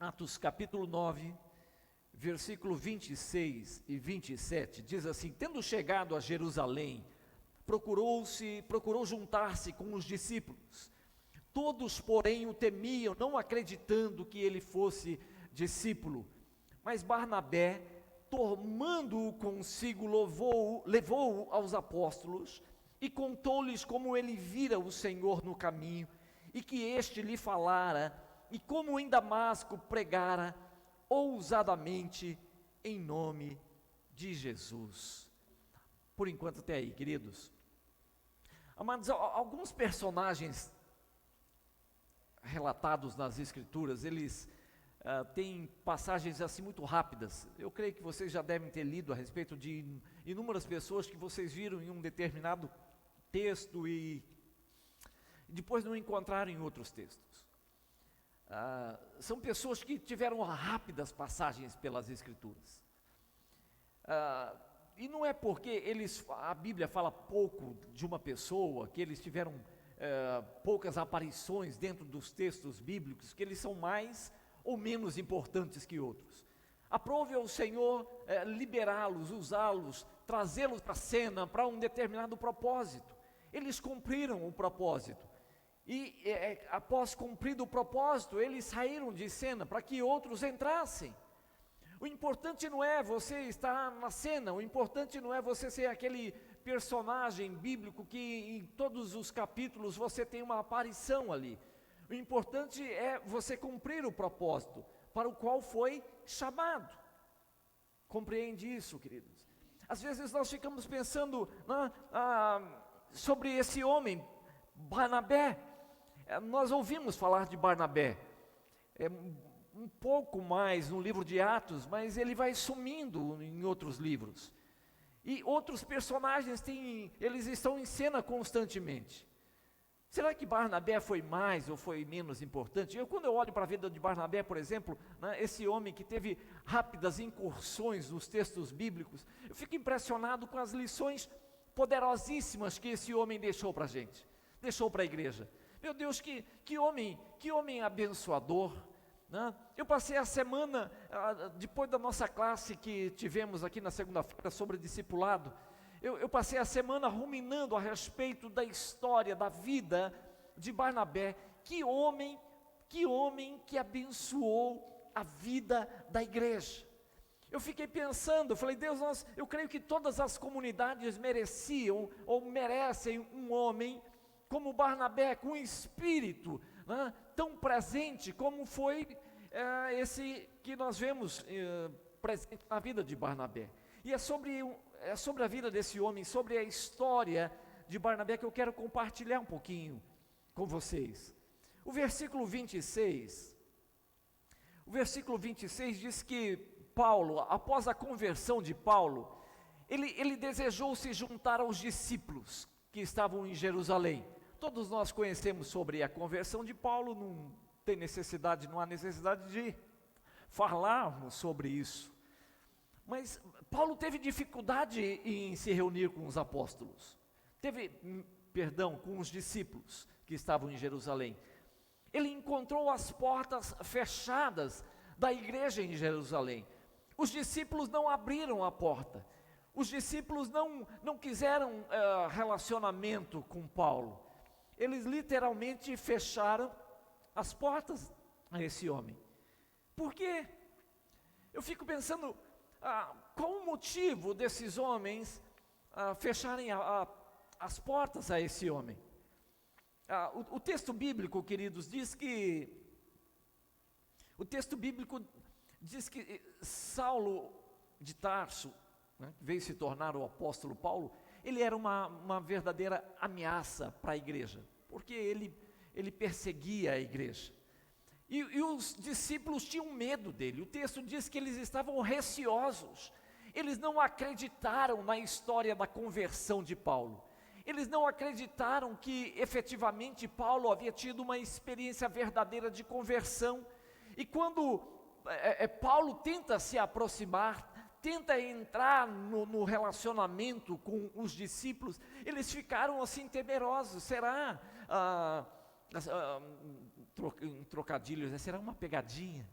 Atos capítulo 9, versículo 26 e 27, diz assim: tendo chegado a Jerusalém, procurou juntar-se com os discípulos. Todos, porém, o temiam, não acreditando que ele fosse discípulo. Mas Barnabé, tomando-o consigo, levou-o aos apóstolos e contou-lhes como ele vira o Senhor no caminho, e que este lhe falara, e como em Damasco pregara ousadamente em nome de Jesus. Por enquanto até aí, queridos. Amados, alguns personagens relatados nas Escrituras, eles têm passagens assim muito rápidas. Eu creio que vocês já devem ter lido a respeito de inúmeras pessoas que vocês viram em um determinado texto e depois não encontraram em outros textos. São pessoas que tiveram rápidas passagens pelas Escrituras. E não é porque a Bíblia fala pouco de uma pessoa, que eles tiveram poucas aparições dentro dos textos bíblicos, que eles são mais ou menos importantes que outros. Aprove ao Senhor liberá-los, usá-los, trazê-los para a cena para um determinado propósito. Eles cumpriram o propósito. E após cumprido o propósito, eles saíram de cena para que outros entrassem. O importante não é você estar na cena, o importante não é você ser aquele personagem bíblico que em todos os capítulos você tem uma aparição ali. O importante é você cumprir o propósito para o qual foi chamado. Compreende isso, queridos? Às vezes nós ficamos pensando sobre esse homem, Barnabé. Nós ouvimos falar de Barnabé, um pouco mais no livro de Atos, mas ele vai sumindo em outros livros. E outros personagens eles estão em cena constantemente. Será que Barnabé foi mais ou foi menos importante? Quando eu olho para a vida de Barnabé, por exemplo, esse homem que teve rápidas incursões nos textos bíblicos, eu fico impressionado com as lições poderosíssimas que esse homem deixou para a gente, deixou para a igreja. Meu Deus, que homem abençoador, né? Eu passei a semana, depois da nossa classe que tivemos aqui na segunda-feira sobre discipulado, eu passei a semana ruminando a respeito da história, da vida de Barnabé. Que homem que abençoou a vida da igreja. Eu fiquei pensando, falei, Deus, eu creio que todas as comunidades mereciam ou merecem um homem como Barnabé, com um espírito tão presente como foi esse que nós vemos presente na vida de Barnabé. E é sobre a vida desse homem, sobre a história de Barnabé que eu quero compartilhar um pouquinho com vocês. O versículo 26 diz que Paulo, após a conversão de Paulo, ele desejou se juntar aos discípulos que estavam em Jerusalém. Todos nós conhecemos sobre a conversão de Paulo, não há necessidade de falarmos sobre isso. Mas Paulo teve dificuldade em se reunir com os apóstolos, com os discípulos que estavam em Jerusalém. Ele encontrou as portas fechadas da igreja em Jerusalém. Os discípulos não abriram a porta. Os discípulos não quiseram relacionamento com Paulo. Eles literalmente fecharam as portas a esse homem. Por quê? Eu fico pensando, qual o motivo desses homens fecharem as portas a esse homem? O texto bíblico, queridos, diz que Saulo de Tarso, veio se tornar o apóstolo Paulo, ele era uma verdadeira ameaça para a igreja, porque ele perseguia a igreja, e os discípulos tinham medo dele. O texto diz que eles estavam receosos, eles não acreditaram na história da conversão de Paulo, eles não acreditaram que efetivamente Paulo havia tido uma experiência verdadeira de conversão. E quando Paulo tenta se aproximar, tenta entrar no relacionamento com os discípulos, eles ficaram assim temerosos. Será, um trocadilho, será uma pegadinha?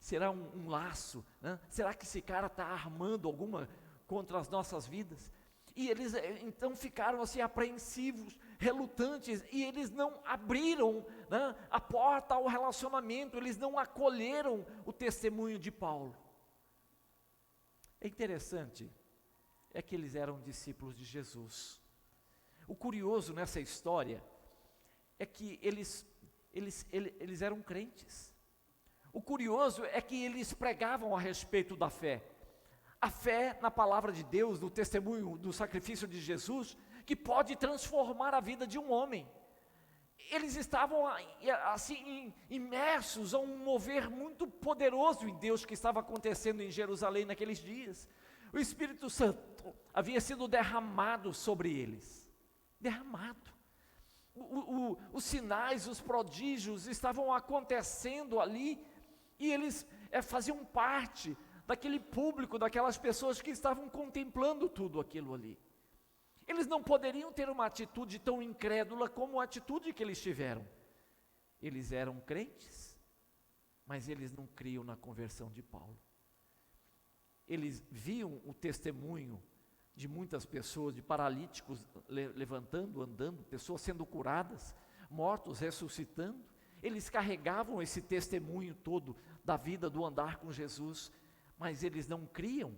Será um laço? Né? Será que esse cara está armando alguma contra as nossas vidas? E eles então ficaram assim apreensivos, relutantes, e eles não abriram, né, a porta ao relacionamento, eles não acolheram o testemunho de Paulo. É interessante, é que eles eram discípulos de Jesus. O curioso nessa história é que eles eram crentes. O curioso é que eles pregavam a respeito da fé. A fé na palavra de Deus, no testemunho do sacrifício de Jesus, que pode transformar a vida de um homem. Eles estavam assim imersos a um mover muito poderoso em Deus que estava acontecendo em Jerusalém naqueles dias. O Espírito Santo havia sido derramado sobre eles. Derramado. Os sinais, os prodígios estavam acontecendo ali, e eles faziam parte daquele público, daquelas pessoas que estavam contemplando tudo aquilo ali. Eles não poderiam ter uma atitude tão incrédula como a atitude que eles tiveram. Eles eram crentes, mas eles não criam na conversão de Paulo. Eles viam o testemunho de muitas pessoas, de paralíticos levantando, andando, pessoas sendo curadas, mortos ressuscitando. Eles carregavam esse testemunho todo da vida, do andar com Jesus, mas eles não criam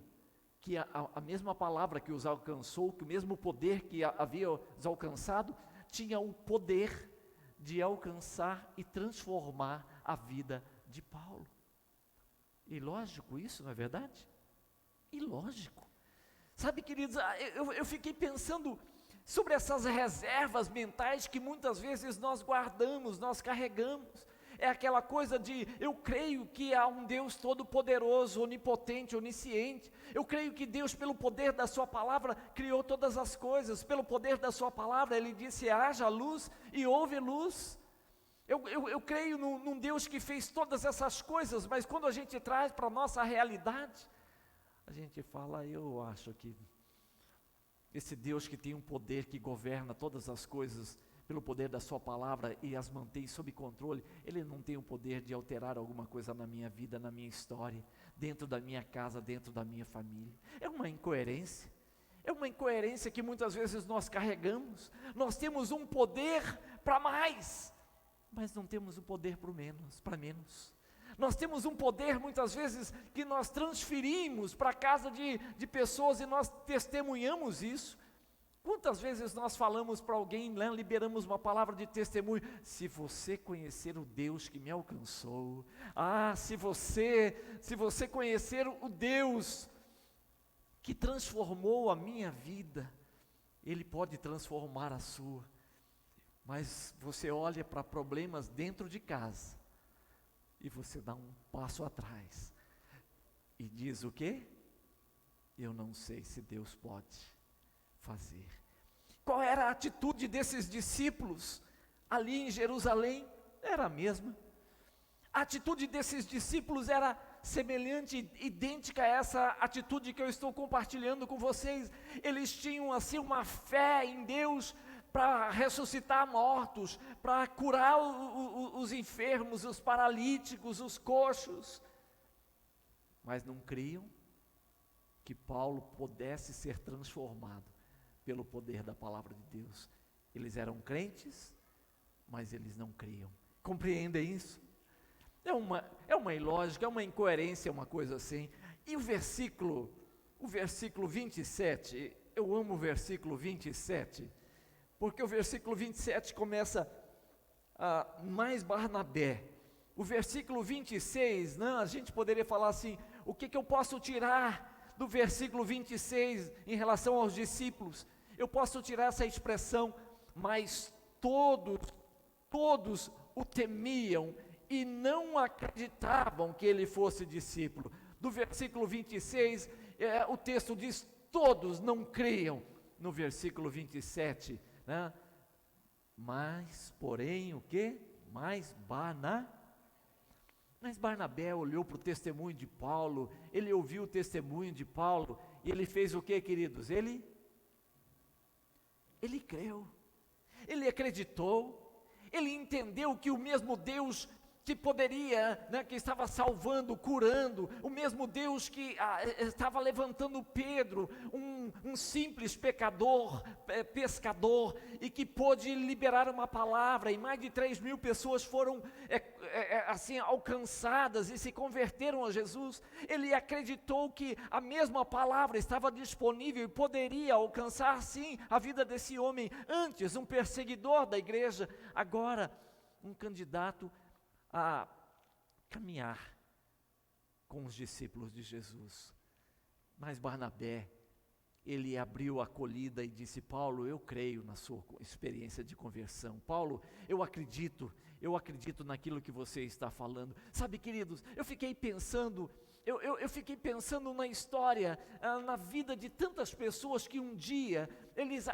que a mesma palavra que os alcançou, que o mesmo poder que havia os alcançado, tinha o poder de alcançar e transformar a vida de Paulo. Ilógico isso, não é verdade? Ilógico. Sabe, queridos, eu fiquei pensando sobre essas reservas mentais que muitas vezes nós guardamos, nós carregamos. É aquela coisa de, eu creio que há um Deus todo-poderoso, onipotente, onisciente. Eu creio que Deus, pelo poder da sua palavra, criou todas as coisas. Pelo poder da sua palavra, Ele disse, haja luz, e houve luz. Eu creio num Deus que fez todas essas coisas, mas quando a gente traz para a nossa realidade, a gente fala, eu acho que esse Deus que tem um poder que governa todas as coisas, pelo poder da sua palavra e as mantém sob controle, Ele não tem o poder de alterar alguma coisa na minha vida, na minha história, dentro da minha casa, dentro da minha família. É uma incoerência que muitas vezes nós carregamos. Nós temos um poder para mais, mas não temos o poder para menos. Nós temos um poder muitas vezes que nós transferimos para a casa de pessoas e nós testemunhamos isso. Quantas vezes nós falamos para alguém, né, liberamos uma palavra de testemunho, se você conhecer o Deus que me alcançou, se você conhecer o Deus que transformou a minha vida, Ele pode transformar a sua. Mas você olha para problemas dentro de casa, e você dá um passo atrás, e diz o quê? Eu não sei se Deus pode fazer. Qual era a atitude desses discípulos ali em Jerusalém? Era a mesma. A atitude desses discípulos era semelhante, idêntica a essa atitude que eu estou compartilhando com vocês. Eles tinham assim uma fé em Deus para ressuscitar mortos, para curar os enfermos, os paralíticos, os coxos, mas não criam que Paulo pudesse ser transformado pelo poder da palavra de Deus. Eles eram crentes, mas eles não criam. Compreendem isso? É uma ilógica, é uma incoerência, uma coisa assim. E o versículo 27, eu amo o versículo 27, porque o versículo 27 começa mais Barnabé. O versículo 26, a gente poderia falar assim, o que eu posso tirar do versículo 26 em relação aos discípulos? Eu posso tirar essa expressão, mas todos o temiam e não acreditavam que ele fosse discípulo. Do versículo 26, o texto diz, todos não criam. No versículo 27, né? Mas, porém, o quê? Mas Barnabé olhou para o testemunho de Paulo, ele ouviu o testemunho de Paulo, e ele fez o quê, queridos? Ele creu, ele acreditou, ele entendeu que o mesmo Deus que poderia, que estava salvando, curando, o mesmo Deus que estava levantando Pedro, um simples pecador, pescador, e que pôde liberar uma palavra, e mais de 3.000 pessoas foram assim alcançadas e se converteram a Jesus. Ele acreditou que a mesma palavra estava disponível e poderia alcançar sim a vida desse homem, antes um perseguidor da igreja, agora um candidato a caminhar com os discípulos de Jesus. Mas Barnabé, ele abriu a acolhida e disse: Paulo, eu creio na sua experiência de conversão. Paulo, eu acredito naquilo que você está falando. Sabe, queridos, eu fiquei pensando na história, na vida de tantas pessoas que um dia, eles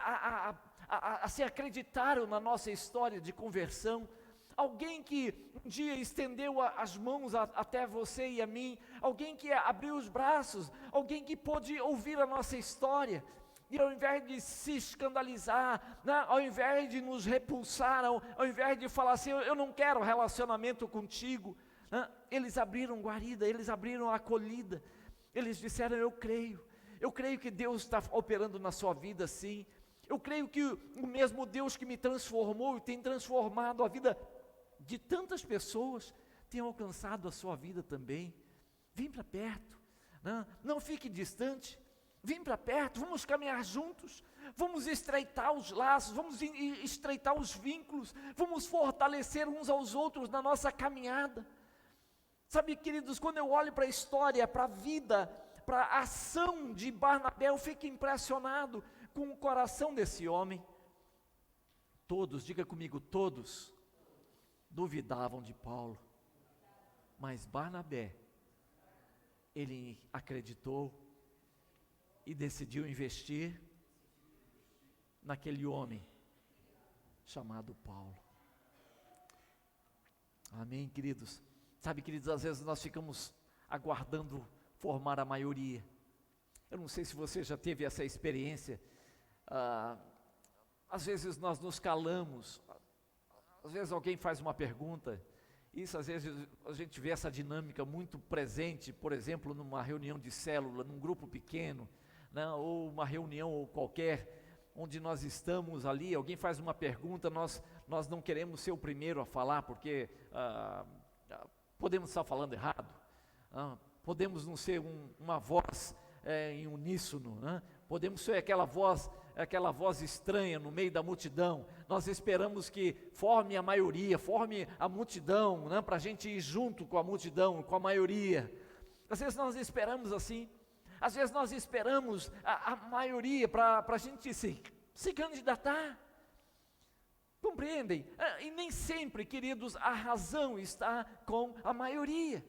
se acreditaram na nossa história de conversão. Alguém que um dia estendeu as mãos até você e a mim, alguém que abriu os braços, alguém que pôde ouvir a nossa história, e ao invés de se escandalizar, ao invés de nos repulsar, ao invés de falar assim, eu não quero relacionamento contigo, eles abriram guarida, eles abriram a acolhida, eles disseram: eu creio que Deus está operando na sua vida sim, eu creio que o mesmo Deus que me transformou e tem transformado a vida de tantas pessoas, tem alcançado a sua vida também. Vem para perto, não fique distante, vem para perto, vamos caminhar juntos, vamos estreitar os laços, vamos estreitar os vínculos, vamos fortalecer uns aos outros na nossa caminhada. Sabe, queridos, quando eu olho para a história, para a vida, para a ação de Barnabé, eu fico impressionado com o coração desse homem. Todos, diga comigo, todos duvidavam de Paulo, mas Barnabé, ele acreditou e decidiu investir naquele homem chamado Paulo. Amém, queridos? Sabe, queridos, às vezes nós ficamos aguardando formar a maioria. Eu não sei se você já teve essa experiência. Às vezes nós nos calamos, às vezes alguém faz uma pergunta, isso às vezes a gente vê essa dinâmica muito presente, por exemplo, numa reunião de célula, num grupo pequeno, ou uma reunião qualquer, onde nós estamos ali, alguém faz uma pergunta, nós não queremos ser o primeiro a falar, porque podemos estar falando errado, podemos não ser uma voz em uníssono, podemos ser aquela voz estranha no meio da multidão. Nós esperamos que forme a maioria, forme a multidão, para a gente ir junto com a multidão, com a maioria. Às vezes nós esperamos assim, às vezes nós esperamos a maioria para a gente se candidatar. Compreendem? E nem sempre, queridos, a razão está com a maioria.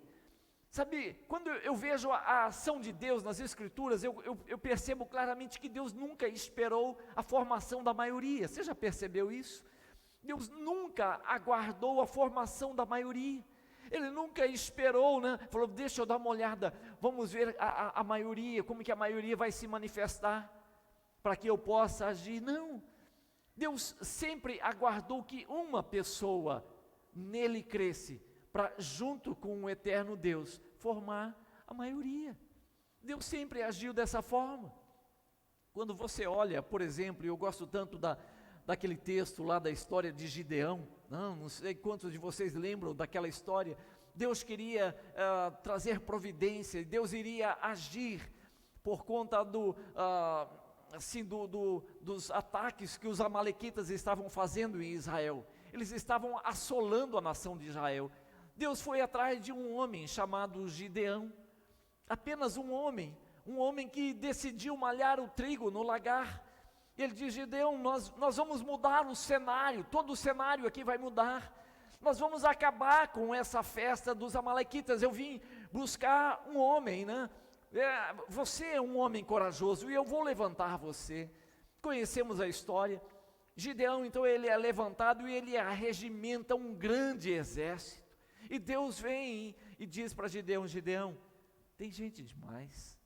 Sabe, quando eu vejo a ação de Deus nas Escrituras, eu percebo claramente que Deus nunca esperou a formação da maioria. Você já percebeu isso? Deus nunca aguardou a formação da maioria. Ele nunca esperou, falou, deixa eu dar uma olhada, vamos ver a maioria, como que a maioria vai se manifestar, para que eu possa agir. Não, Deus sempre aguardou que uma pessoa nele cresce, para junto com o eterno Deus, formar a maioria. Deus sempre agiu dessa forma. Quando você olha, por exemplo, eu gosto tanto daquele texto lá da história de Gideão, não sei quantos de vocês lembram daquela história. Deus queria trazer providência, Deus iria agir por conta dos ataques que os amalequitas estavam fazendo em Israel. Eles estavam assolando a nação de Israel. Deus foi atrás de um homem chamado Gideão, apenas um homem que decidiu malhar o trigo no lagar. Ele diz: Gideão, nós vamos mudar o cenário, todo o cenário aqui vai mudar, nós vamos acabar com essa festa dos amalequitas. Eu vim buscar um homem, você é um homem corajoso e eu vou levantar você. Conhecemos a história. Gideão, então, ele é levantado e ele arregimenta um grande exército. E Deus vem e diz para Gideão: Gideão, tem gente demais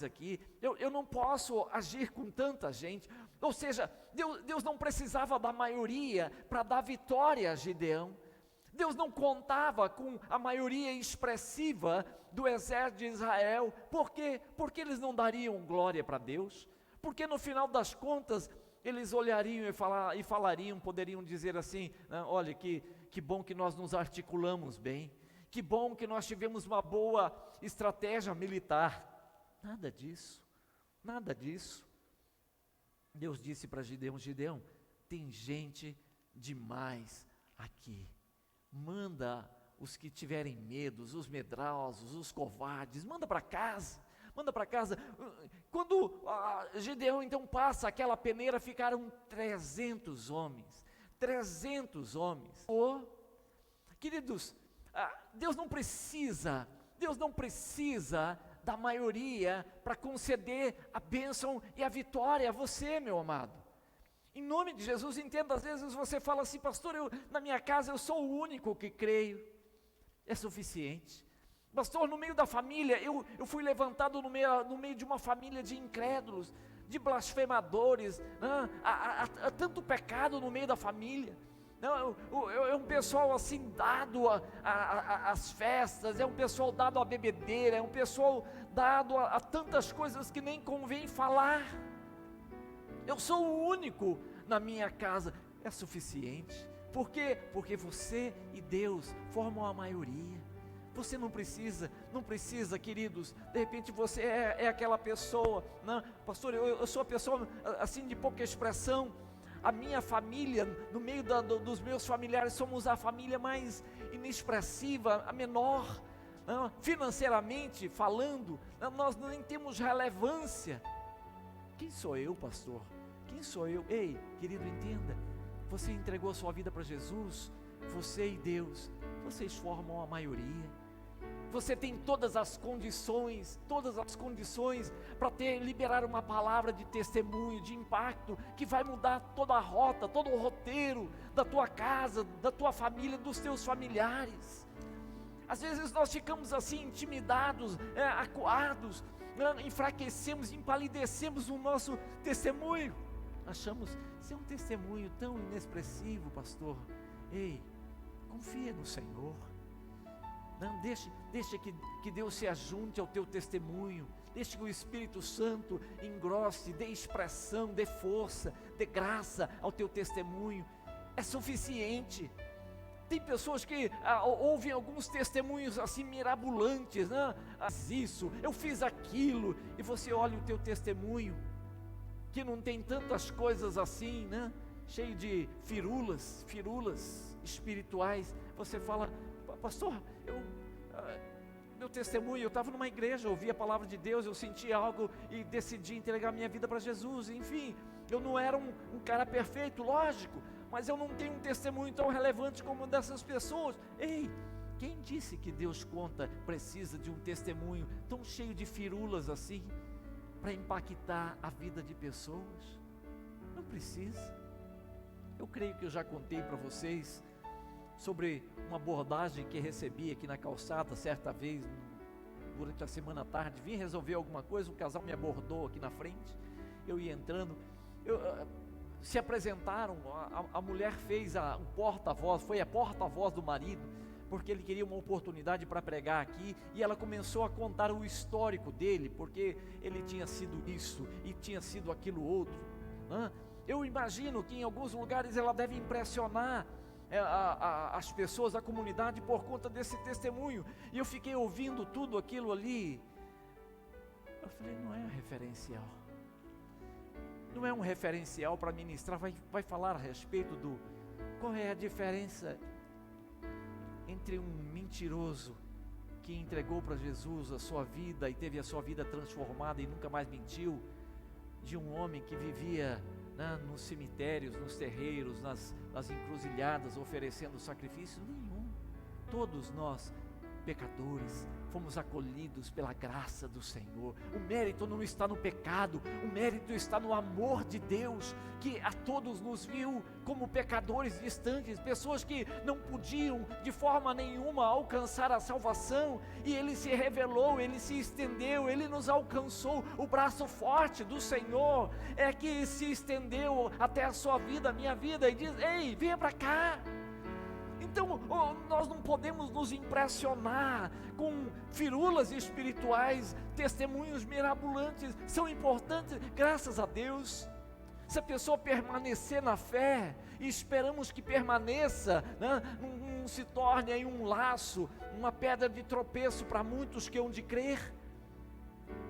aqui, eu não posso agir com tanta gente. Ou seja, Deus não precisava da maioria para dar vitória a Gideão. Deus não contava com a maioria expressiva do exército de Israel. Por quê? Porque eles não dariam glória para Deus. Porque no final das contas, eles olhariam e falariam, poderiam dizer assim: olha, que bom que nós nos articulamos bem, que bom que nós tivemos uma boa estratégia militar. Nada disso, nada disso. Deus disse para Gideão: Gideão, tem gente demais aqui, manda os que tiverem medos, os medrosos, os covardes, manda para casa. Quando Gideão então passa aquela peneira, ficaram 300 homens, 300 homens. Queridos, Deus não precisa da maioria para conceder a bênção e a vitória a você, meu amado. Em nome de Jesus, entenda, às vezes você fala assim: pastor, na minha casa eu sou o único que creio. É suficiente. Pastor, no meio da família, eu fui levantado no meio de uma família de incrédulos, de blasfemadores, há tanto pecado no meio da família. É um pessoal assim dado às festas, é um pessoal dado à bebedeira, é um pessoal dado a tantas coisas que nem convém falar. Eu sou o único na minha casa. É suficiente. Por quê? Porque você e Deus formam a maioria. Você não precisa, queridos. De repente você é aquela pessoa, não, pastor, eu sou a pessoa assim de pouca expressão. A minha família, no meio dos meus familiares, somos a família mais inexpressiva, a menor, não, financeiramente falando, não, nós nem temos relevância. Quem sou eu, pastor? Quem sou eu? Ei, querido, entenda, você entregou a sua vida para Jesus, você e Deus, vocês formam a maioria. Você tem todas as condições para liberar uma palavra de testemunho, de impacto, que vai mudar toda a rota, todo o roteiro da tua casa, da tua família, dos teus familiares. Às vezes nós ficamos assim intimidados, acuados, enfraquecemos, empalidecemos o nosso testemunho. Achamos ser um testemunho tão inexpressivo, pastor. Ei, confia no Senhor. Não, deixa que Deus se ajunte ao teu testemunho. Deixa que o Espírito Santo engrosse, dê expressão, dê força, dê graça ao teu testemunho. É suficiente. Tem pessoas que ouvem alguns testemunhos assim mirabolantes, né? Isso, eu fiz aquilo, e você olha o teu testemunho, que não tem tantas coisas assim, né? Cheio de firulas espirituais. Você fala: pastor, meu testemunho, eu estava numa igreja, eu ouvi a palavra de Deus, eu senti algo e decidi entregar minha vida para Jesus. Enfim, eu não era um cara perfeito, lógico, mas eu não tenho um testemunho tão relevante como o dessas pessoas. Ei, quem disse que Deus precisa de um testemunho tão cheio de firulas assim, para impactar a vida de pessoas? Não precisa. Eu creio que eu já contei para vocês sobre uma abordagem que recebi aqui na calçada certa vez, durante a semana à tarde. Vim resolver alguma coisa, um casal me abordou aqui na frente, eu ia entrando, se apresentaram, a mulher fez um porta-voz, foi a porta-voz do marido, porque ele queria uma oportunidade para pregar aqui, e ela começou a contar o histórico dele, porque ele tinha sido isso, e tinha sido aquilo outro, né? Eu imagino que em alguns lugares ela deve impressionar as pessoas, a comunidade, por conta desse testemunho, e eu fiquei ouvindo tudo aquilo ali. Eu falei: não é referencial, não é um referencial para ministrar. Vai falar a respeito qual é a diferença entre um mentiroso que entregou para Jesus a sua vida e teve a sua vida transformada e nunca mais mentiu, de um homem que vivia nos cemitérios, nos terreiros, nas encruzilhadas, oferecendo sacrifício nenhum. Todos nós, pecadores, fomos acolhidos pela graça do Senhor. O mérito não está no pecado, o mérito está no amor de Deus, que a todos nos viu como pecadores distantes, pessoas que não podiam de forma nenhuma alcançar a salvação, e Ele se revelou, Ele se estendeu, Ele nos alcançou. O braço forte do Senhor é que se estendeu até a sua vida, a minha vida, e diz: ei, venha para cá. Então, nós não podemos nos impressionar com firulas espirituais, testemunhos mirabolantes, são importantes, graças a Deus. Se a pessoa permanecer na fé, e esperamos que permaneça, né, não se torne aí um laço, uma pedra de tropeço para muitos que hão de crer,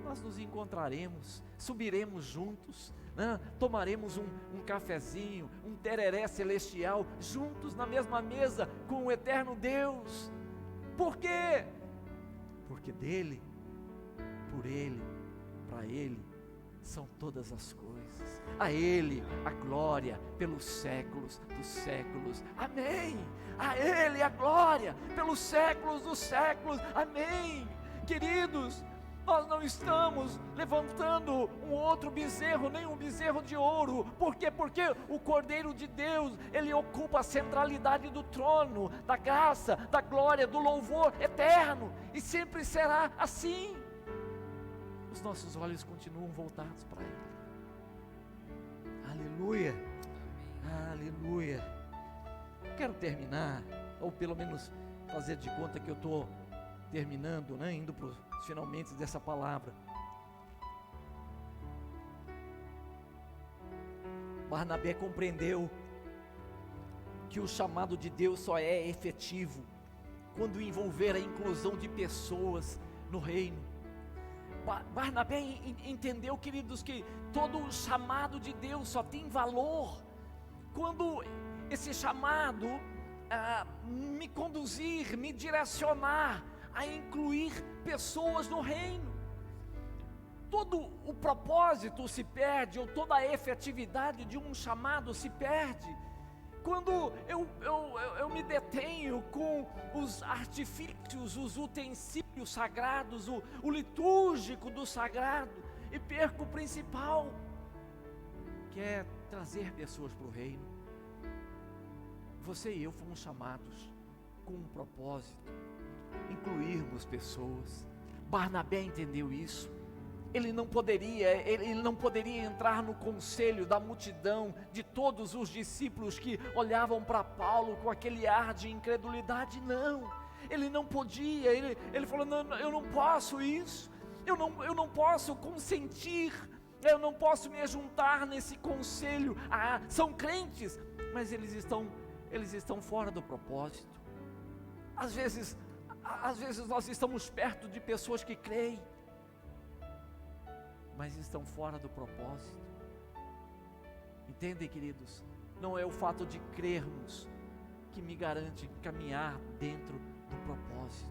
nós nos encontraremos, subiremos juntos, né, tomaremos um cafezinho, um tereré celestial, juntos na mesma mesa com o eterno Deus. Por quê? Porque dele, por ele, para ele são todas as coisas, a ele a glória pelos séculos dos séculos, amém. A ele a glória pelos séculos dos séculos, amém. Queridos, nós não estamos levantando um outro bezerro, nem um bezerro de ouro. Por quê? Porque o Cordeiro de Deus, ele ocupa a centralidade do trono, da graça, da glória, do louvor eterno, e sempre será assim. Os nossos olhos continuam voltados para ele. Aleluia, aleluia. Quero terminar, ou pelo menos fazer de conta que eu estou terminando, né, indo para os finalmente dessa palavra. Barnabé compreendeu que o chamado de Deus só é efetivo quando envolver a inclusão de pessoas no reino. Barnabé entendeu, queridos, que todo o chamado de Deus só tem valor quando esse chamado me conduzir, me direcionar a incluir pessoas no reino. Todo o propósito se perde, ou toda a efetividade de um chamado se perde quando eu me detenho com os artifícios, os utensílios sagrados, o litúrgico do sagrado, e perco o principal, que é trazer pessoas para o reino. Você e eu fomos chamados com um propósito, incluirmos pessoas. Barnabé entendeu isso. Ele não poderia entrar no conselho da multidão, de todos os discípulos que olhavam para Paulo com aquele ar de incredulidade. Não, ele não podia. Ele falou: não, eu não posso isso, eu não posso consentir, eu não posso me juntar nesse conselho. São crentes, mas eles estão fora do propósito. Às vezes nós estamos perto de pessoas que creem, mas estão fora do propósito. Entendem, queridos? Não é o fato de crermos que me garante caminhar dentro do propósito.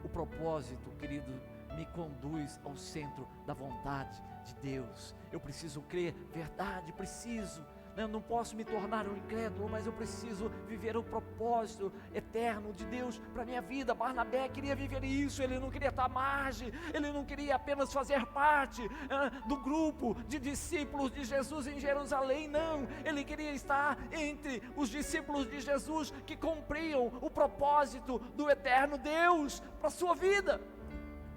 O propósito, querido, me conduz ao centro da vontade de Deus. Eu preciso crer, verdade, preciso. Eu não posso me tornar um incrédulo, mas eu preciso viver o propósito eterno de Deus para a minha vida. Barnabé queria viver isso, ele não queria estar à margem, ele não queria apenas fazer parte do grupo de discípulos de Jesus em Jerusalém, não, ele queria estar entre os discípulos de Jesus que cumpriam o propósito do eterno Deus para a sua vida.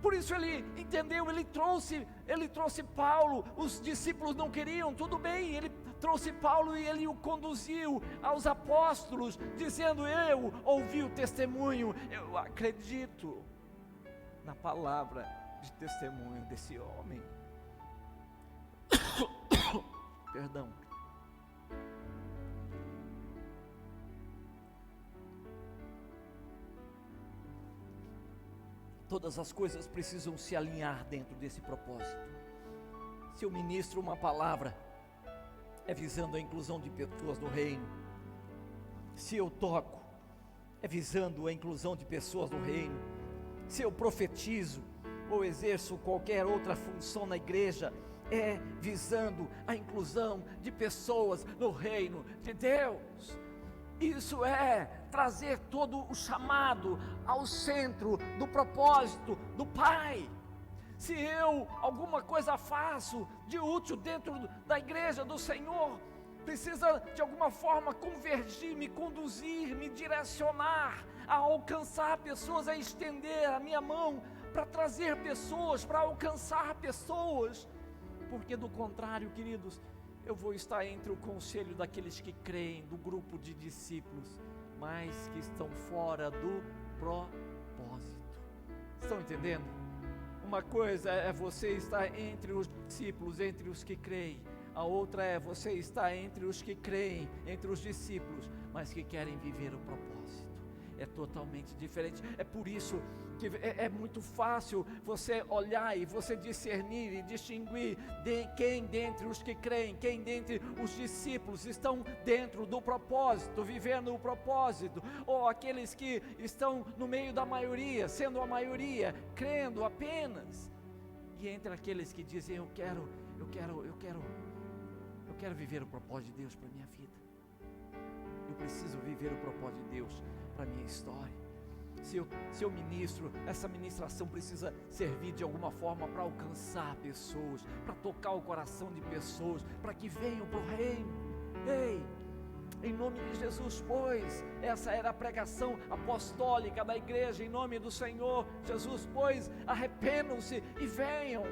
Por isso ele entendeu, ele trouxe Paulo. Os discípulos não queriam, tudo bem, ele trouxe Paulo e ele o conduziu aos apóstolos, dizendo: eu ouvi o testemunho, eu acredito na palavra de testemunho desse homem. Perdão. Todas as coisas precisam se alinhar dentro desse propósito. Se eu ministro uma palavra, é visando a inclusão de pessoas no reino. Se eu toco, é visando a inclusão de pessoas no reino. Se eu profetizo ou exerço qualquer outra função na igreja, é visando a inclusão de pessoas no reino de Deus. Isso é trazer todo o chamado ao centro do propósito do Pai. Se eu alguma coisa faço de útil dentro da igreja do Senhor, precisa de alguma forma convergir, me conduzir, me direcionar a alcançar pessoas, a estender a minha mão para trazer pessoas, para alcançar pessoas, porque do contrário, queridos, eu vou estar entre o conselho daqueles que creem, do grupo de discípulos, mas que estão fora do propósito. Estão entendendo? Uma coisa é você estar entre os discípulos, entre os que creem. A outra é você estar entre os que creem, entre os discípulos, mas que querem viver o propósito. É totalmente diferente. É por isso que é muito fácil você olhar e você discernir e distinguir quem dentre os que creem, quem dentre os discípulos estão dentro do propósito, vivendo o propósito, ou aqueles que estão no meio da maioria, sendo a maioria, crendo apenas. E entre aqueles que dizem: eu quero viver o propósito de Deus para a minha vida. Eu preciso viver o propósito de Deus para a minha história. Se eu ministro, essa ministração precisa servir de alguma forma para alcançar pessoas, para tocar o coração de pessoas, para que venham para o reino. Ei, em nome de Jesus, pois, essa era a pregação apostólica da igreja, em nome do Senhor Jesus, pois, arrependam-se e venham.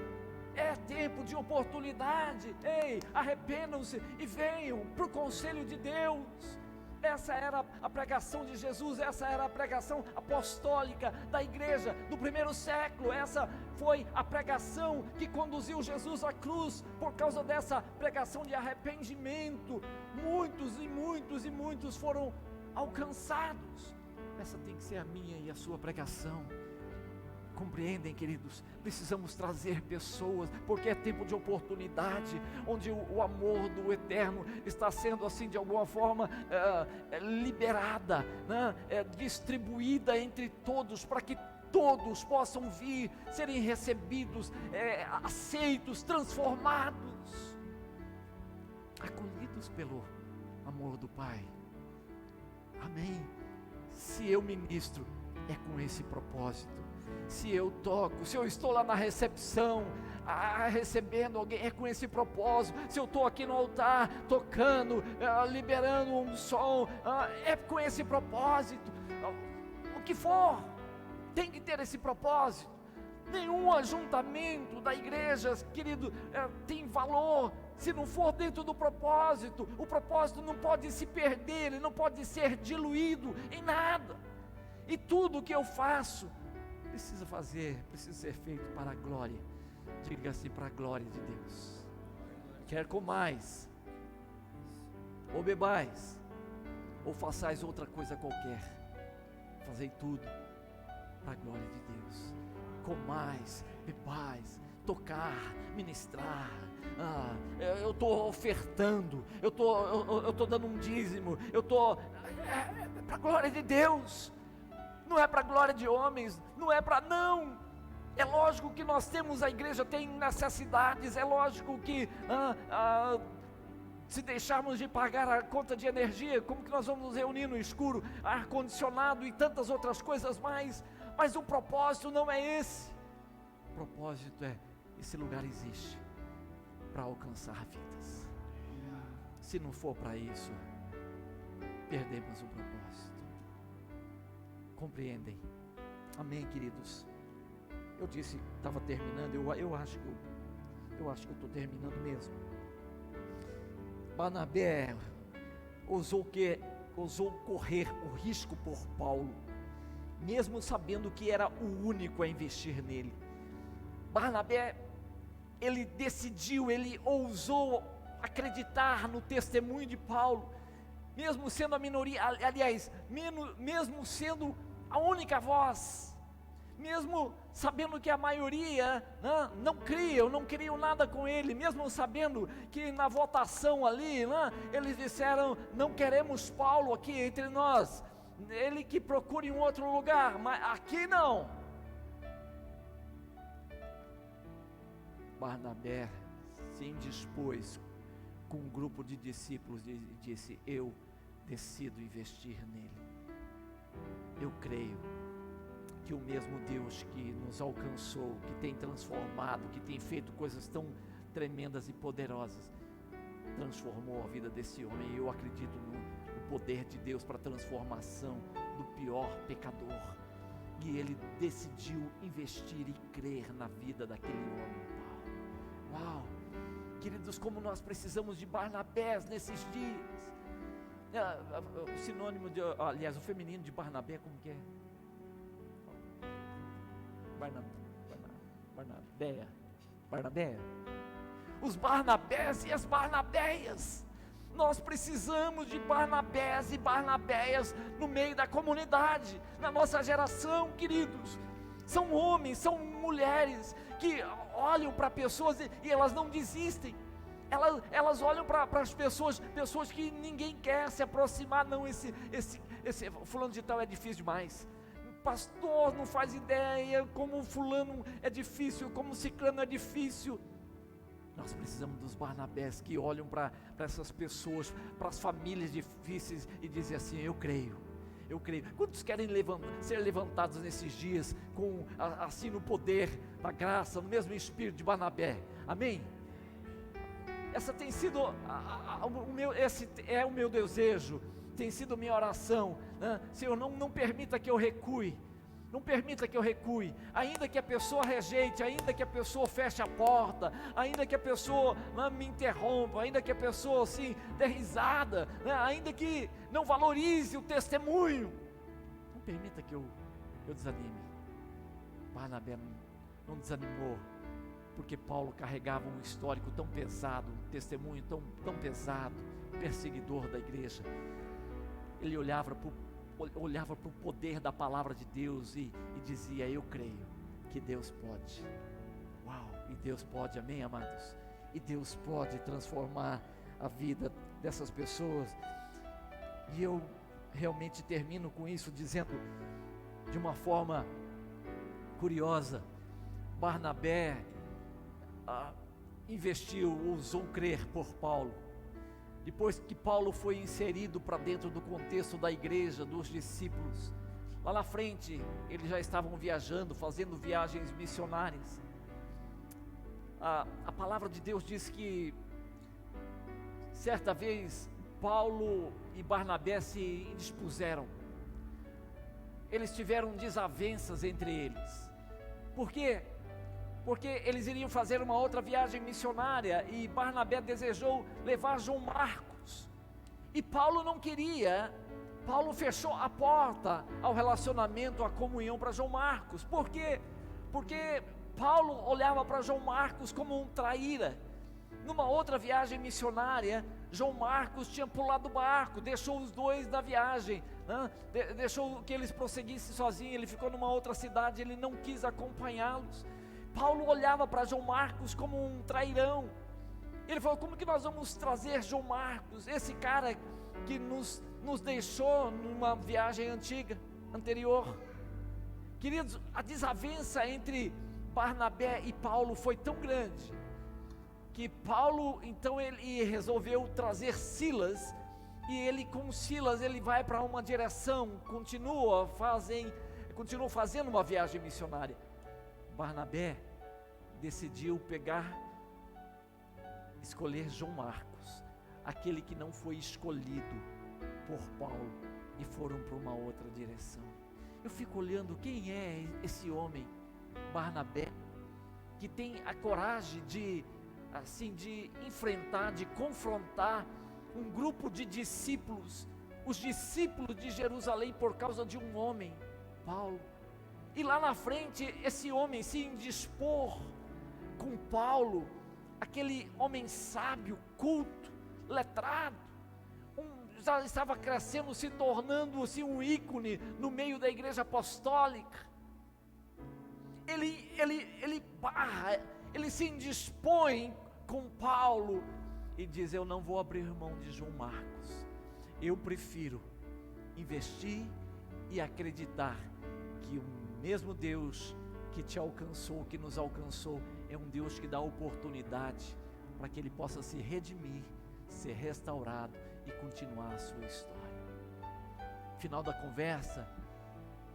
É tempo de oportunidade. Ei, arrependam-se e venham para o conselho de Deus. Essa era a pregação de Jesus, essa era a pregação apostólica da igreja do primeiro século. Essa foi a pregação que conduziu Jesus à cruz. Por causa dessa pregação de arrependimento, muitos foram alcançados. Essa tem que ser a minha e a sua pregação. Compreendem, queridos? Precisamos trazer pessoas, porque é tempo de oportunidade, onde o amor do Eterno está sendo assim de alguma forma liberada, né? Distribuída entre todos, para que todos possam vir, serem recebidos, aceitos, transformados, acolhidos pelo amor do Pai. Amém? Se eu ministro, é com esse propósito. Se eu toco, se eu estou lá na recepção, recebendo alguém, é com esse propósito. Se eu estou aqui no altar, tocando, liberando um som, é com esse propósito. O que for, tem que ter esse propósito. Nenhum ajuntamento da igreja, querido, tem valor se não for dentro do propósito. O propósito não pode se perder, ele não pode ser diluído em nada. E tudo que eu faço precisa ser feito para a glória. Diga-se, para a glória de Deus. Quer comais, ou bebais, ou façais outra coisa qualquer, fazei tudo para a glória de Deus. Comais, bebais, tocar, ministrar, eu estou ofertando, eu estou dando um dízimo, é para a glória de Deus. Não é para a glória de homens, não. É lógico que nós temos, a igreja tem necessidades, é lógico que se deixarmos de pagar a conta de energia, como que nós vamos nos reunir no escuro, ar-condicionado e tantas outras coisas mais, mas o propósito não é esse. O propósito é, esse lugar existe para alcançar vidas. Se não for para isso, perdemos o propósito. Compreendem? Amém, queridos? Eu disse que estava terminando, eu acho que eu estou terminando mesmo. Barnabé ousou correr o risco por Paulo, mesmo sabendo que era o único a investir nele. Barnabé, ele decidiu, ele ousou acreditar no testemunho de Paulo, mesmo sendo a minoria, aliás, mesmo sendo a única voz, mesmo sabendo que a maioria não queriam nada com ele, mesmo sabendo que na votação ali, eles disseram: não queremos Paulo aqui entre nós, ele que procure um outro lugar, mas aqui não. Barnabé se indispôs com um grupo de discípulos e disse: eu decido investir nele. Eu creio que o mesmo Deus que nos alcançou, que tem transformado, que tem feito coisas tão tremendas e poderosas, transformou a vida desse homem. Eu acredito no poder de Deus para a transformação do pior pecador, e ele decidiu investir e crer na vida daquele homem. Uau, queridos, como nós precisamos de Barnabés nesses dias. O sinônimo de, aliás, o feminino de Barnabé, como que é? Barnabé. Os Barnabés e as Barnabéias. Nós precisamos de Barnabés e Barnabéias no meio da comunidade, na nossa geração, queridos. São homens, são mulheres que olham para pessoas e elas não desistem. Elas olham para as pessoas que ninguém quer se aproximar. Não, esse fulano de tal é difícil demais. Pastor, não faz ideia como fulano é difícil, como ciclano é difícil. Nós precisamos dos Barnabés que olham para essas pessoas, para as famílias difíceis e dizem assim: eu creio. Quantos querem ser levantados nesses dias com assim no poder da graça, no mesmo espírito de Barnabé? Amém? Essa tem sido esse é o meu desejo, tem sido minha oração, né? Senhor, não permita que eu recue. Não permita que eu recue, ainda que a pessoa rejeite, ainda que a pessoa feche a porta, ainda que a pessoa me interrompa, ainda que a pessoa assim dê risada, né? Ainda que não valorize o testemunho, não permita que eu desanime. Barnabé não desanimou, porque Paulo carregava um histórico tão pesado, um testemunho tão pesado, perseguidor da igreja. Ele olhava para o poder da palavra de Deus e dizia: eu creio que Deus pode. Uau, e Deus pode, amém, amados? E Deus pode transformar a vida dessas pessoas. E eu realmente termino com isso dizendo de uma forma curiosa: Barnabé investiu, ousou crer por Paulo. Depois que Paulo foi inserido para dentro do contexto da igreja, dos discípulos, lá na frente, eles já estavam viajando, fazendo viagens missionárias. A palavra de Deus diz que, certa vez, Paulo e Barnabé se indispuseram. Eles tiveram desavenças entre eles. Por quê? Porque eles iriam fazer uma outra viagem missionária e Barnabé desejou levar João Marcos. E Paulo não queria. Paulo fechou a porta ao relacionamento, à comunhão para João Marcos. Por quê? Porque Paulo olhava para João Marcos como um traíra. Numa outra viagem missionária, João Marcos tinha pulado o barco, deixou os dois na viagem, né? Deixou que eles prosseguissem sozinhos. Ele ficou numa outra cidade, ele não quis acompanhá-los. Paulo olhava para João Marcos como um trairão. Ele falou: como que nós vamos trazer João Marcos, esse cara que nos deixou numa viagem anterior? Queridos, a desavença entre Barnabé e Paulo foi tão grande, que Paulo, então, ele resolveu trazer Silas, e ele com Silas, ele vai para uma direção, continua fazendo uma viagem missionária. Barnabé decidiu escolher João Marcos, aquele que não foi escolhido por Paulo, e foram para uma outra direção. Eu fico olhando, quem é esse homem, Barnabé, que tem a coragem de enfrentar, de confrontar um grupo de discípulos, os discípulos de Jerusalém, por causa de um homem, Paulo. E lá na frente, esse homem se indispor com Paulo, aquele homem sábio, culto, letrado, já estava crescendo, se tornando assim um ícone no meio da igreja apostólica. Ele se indispõe com Paulo e diz: eu não vou abrir mão de João Marcos, eu prefiro investir e acreditar que o mesmo Deus que te alcançou, que nos alcançou, é um Deus que dá oportunidade para que ele possa se redimir, ser restaurado e continuar a sua história. Final da conversa,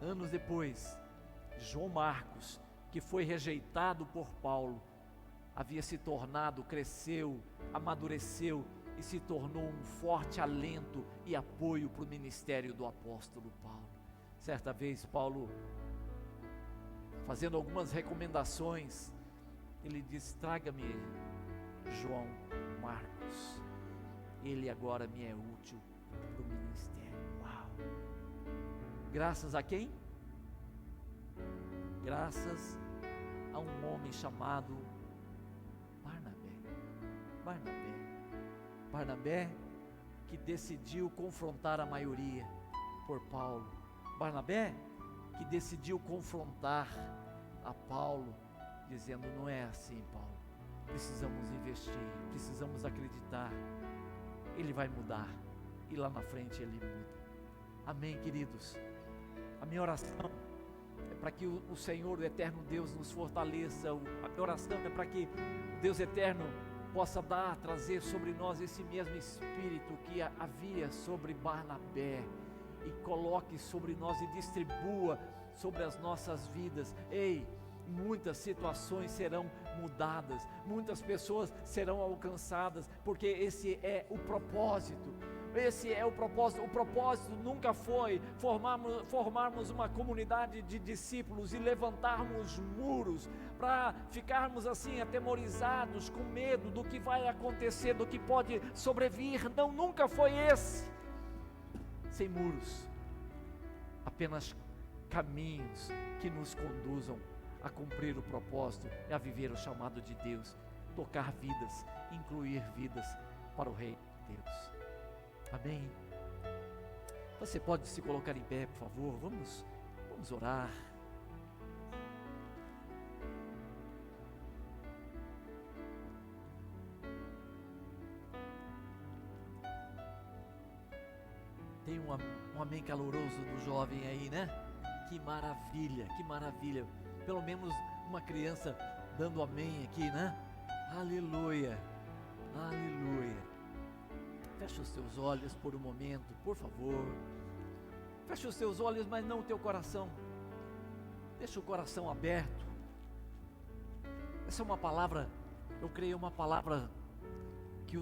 anos depois, João Marcos, que foi rejeitado por Paulo, havia se tornado, cresceu, amadureceu e se tornou um forte alento e apoio para o ministério do apóstolo Paulo. Certa vez Paulo, fazendo algumas recomendações, ele disse: traga-me João Marcos, ele agora me é útil para o ministério. Uau! Graças a quem? Graças a um homem chamado Barnabé, que decidiu confrontar a maioria por Paulo. Barnabé, que decidiu confrontar a Paulo, dizendo: não é assim, Paulo, precisamos investir, precisamos acreditar, ele vai mudar, e lá na frente ele muda. Amém, queridos? A minha oração é para que o Senhor, o eterno Deus, nos fortaleça. A minha oração é para que Deus eterno possa trazer sobre nós esse mesmo Espírito que havia sobre Barnabé, e coloque sobre nós e distribua sobre as nossas vidas. Ei, muitas situações serão mudadas, muitas pessoas serão alcançadas, porque esse é o propósito. Esse é o propósito. O propósito nunca foi formarmos uma comunidade de discípulos e levantarmos muros para ficarmos assim atemorizados, com medo do que vai acontecer, do que pode sobrevir. Não, nunca foi esse. Sem muros, apenas caminhos que nos conduzam a cumprir o propósito e a viver o chamado de Deus, tocar vidas, incluir vidas para o Reino de Deus. Amém? Você pode se colocar em pé, por favor. Vamos orar. Tem um amém caloroso do jovem aí, né? Que maravilha, que maravilha. Pelo menos uma criança dando amém aqui, né? Aleluia, aleluia. Fecha os teus olhos por um momento, por favor. Fecha os teus olhos, mas não o teu coração. Deixa o coração aberto. Essa é uma palavra, eu creio, uma palavra que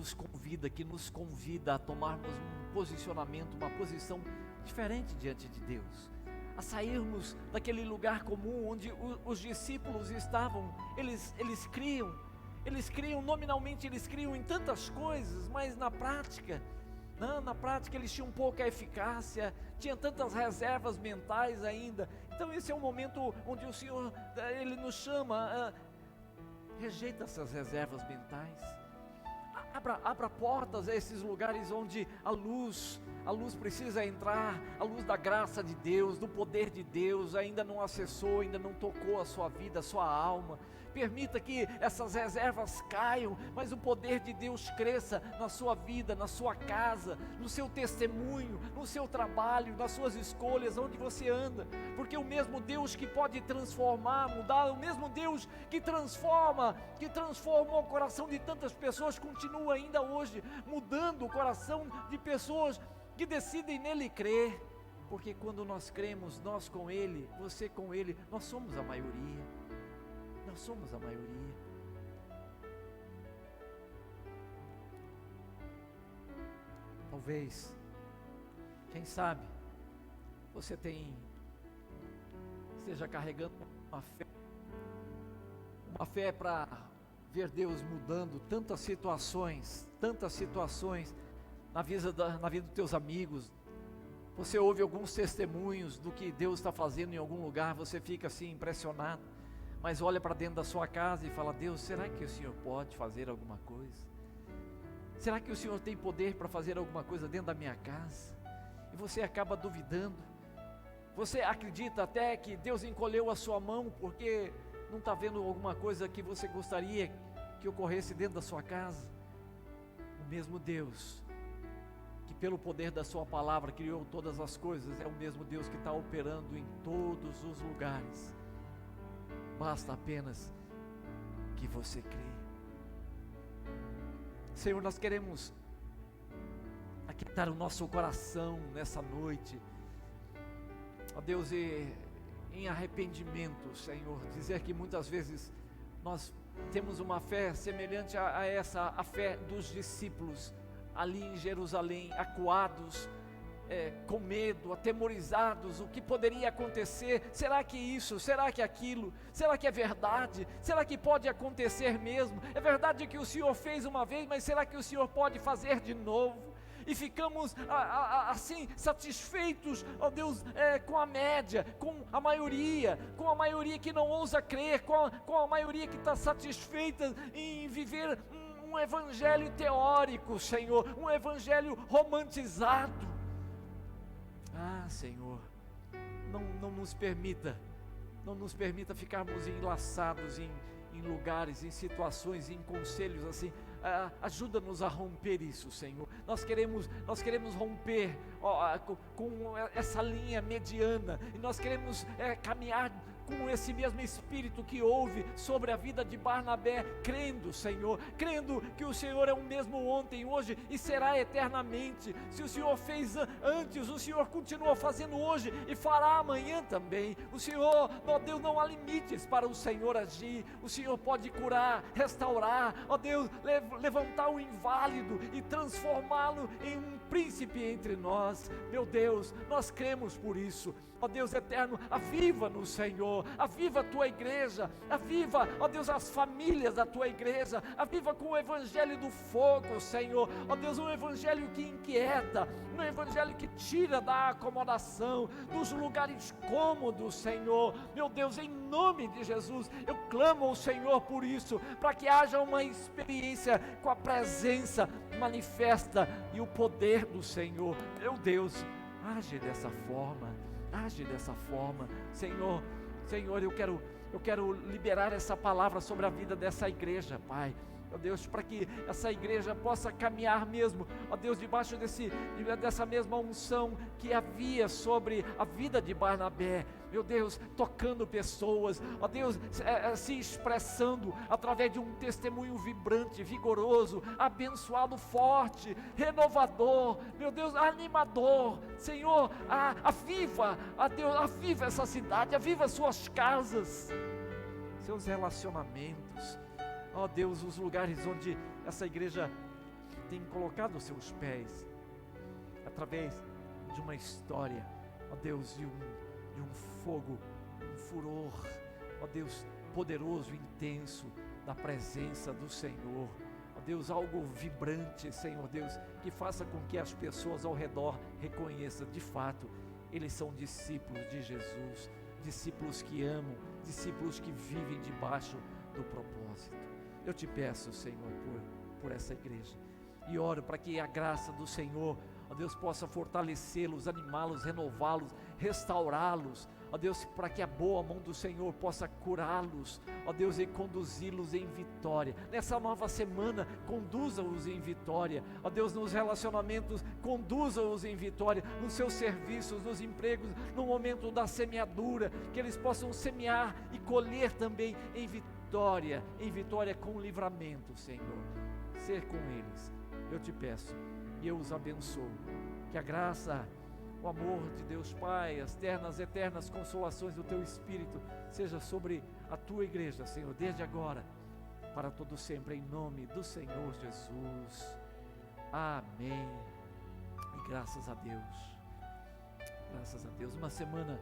nos convida a tomarmos um posicionamento, uma posição diferente diante de Deus, a sairmos daquele lugar comum onde os discípulos estavam. Eles criam nominalmente, eles criam em tantas coisas, mas na prática eles tinham pouca eficácia, tinham tantas reservas mentais ainda. Então esse é um momento onde o Senhor, Ele nos chama, rejeita essas reservas mentais, abra portas a esses lugares onde a luz precisa entrar, a luz da graça de Deus, do poder de Deus, ainda não acessou, ainda não tocou a sua vida, a sua alma. Permita que essas reservas caiam, mas o poder de Deus cresça na sua vida, na sua casa, no seu testemunho, no seu trabalho, nas suas escolhas, onde você anda, porque o mesmo Deus que pode transformar, mudar, o mesmo Deus que transformou o coração de tantas pessoas, continua ainda hoje mudando o coração de pessoas que decidem nele crer, porque quando nós cremos, nós com Ele, você com Ele, nós somos a maioria. Nós somos a maioria. Talvez, quem sabe, você esteja carregando uma fé para ver Deus mudando tantas situações na vida dos teus amigos. Você ouve alguns testemunhos do que Deus está fazendo em algum lugar, você fica assim impressionado, mas olha para dentro da sua casa e fala: Deus, será que o Senhor pode fazer alguma coisa? Será que o Senhor tem poder para fazer alguma coisa dentro da minha casa? E você acaba duvidando, você acredita até que Deus encolheu a sua mão porque não está vendo alguma coisa que você gostaria que ocorresse dentro da sua casa. O mesmo Deus que pelo poder da sua palavra criou todas as coisas, é o mesmo Deus que está operando em todos os lugares. Basta apenas que você crê. Senhor, nós queremos aquietar o nosso coração nessa noite, ó Deus, e em arrependimento, Senhor, dizer que muitas vezes nós temos uma fé semelhante a fé dos discípulos ali em Jerusalém, acuados, com medo, atemorizados. O que poderia acontecer? Será que isso? Será que aquilo? Será que é verdade? Será que pode acontecer mesmo? É verdade que o Senhor fez uma vez, mas será que o Senhor pode fazer de novo? e ficamos assim satisfeitos, ó Deus, com a média, com a maioria que não ousa crer, com a maioria que está satisfeita em viver um evangelho teórico, Senhor, um evangelho romantizado. Senhor, não nos permita ficarmos enlaçados em lugares, em situações, em conselhos assim. Ajuda-nos a romper isso, Senhor. Nós queremos romper com essa linha mediana, e nós queremos caminhar com esse mesmo espírito que houve sobre a vida de Barnabé, crendo, Senhor, crendo que o Senhor é o mesmo ontem, hoje e será eternamente. Se o Senhor fez antes, o Senhor continua fazendo hoje e fará amanhã também. O Senhor, ó Deus, não há limites para o Senhor agir. O Senhor pode curar, restaurar, ó Deus, levantar o inválido e transformá-lo em um príncipe entre nós. Meu Deus, nós cremos por isso. Ó Deus eterno, aviva-nos, Senhor, aviva a tua igreja, aviva, ó Deus, as famílias da tua igreja, aviva com o evangelho do fogo, Senhor, ó Deus, um evangelho que inquieta, um evangelho que tira da acomodação, dos lugares cômodos, Senhor. Meu Deus, em nome de Jesus, eu clamo ao Senhor por isso, para que haja uma experiência com a presença manifesta e o poder do Senhor. Meu Deus, age dessa forma, Senhor, eu quero liberar essa palavra sobre a vida dessa igreja, Pai, ó Deus, para que essa igreja possa caminhar mesmo, ó Deus, debaixo dessa mesma unção que havia sobre a vida de Barnabé, meu Deus, tocando pessoas, ó Deus, se expressando através de um testemunho vibrante, vigoroso, abençoado, forte, renovador, meu Deus, animador. Senhor, aviva, ó Deus, aviva essa cidade, aviva suas casas, seus relacionamentos, ó Deus, os lugares onde essa igreja tem colocado os seus pés, através de uma história, ó Deus, de um fogo, um furor, ó Deus, poderoso, intenso, da presença do Senhor, ó Deus, algo vibrante, Senhor Deus, que faça com que as pessoas ao redor reconheçam, de fato, eles são discípulos de Jesus, discípulos que amam, discípulos que vivem debaixo do propósito. Eu te peço, Senhor, por essa igreja, e oro para que a graça do Senhor, ó Deus, possa fortalecê-los, animá-los, renová-los, restaurá-los, ó Deus, para que a boa mão do Senhor possa curá-los, ó Deus, e conduzi-los em vitória. Nessa nova semana, conduza-os em vitória, ó Deus, nos relacionamentos, conduza-os em vitória, nos seus serviços, nos empregos, no momento da semeadura, que eles possam semear e colher também em vitória com livramento, Senhor. Ser com eles, eu te peço, e eu os abençoo, que a graça, o amor de Deus Pai, as eternas consolações do Teu Espírito, seja sobre a Tua igreja, Senhor, desde agora, para todo sempre, em nome do Senhor Jesus, amém, e graças a Deus, uma semana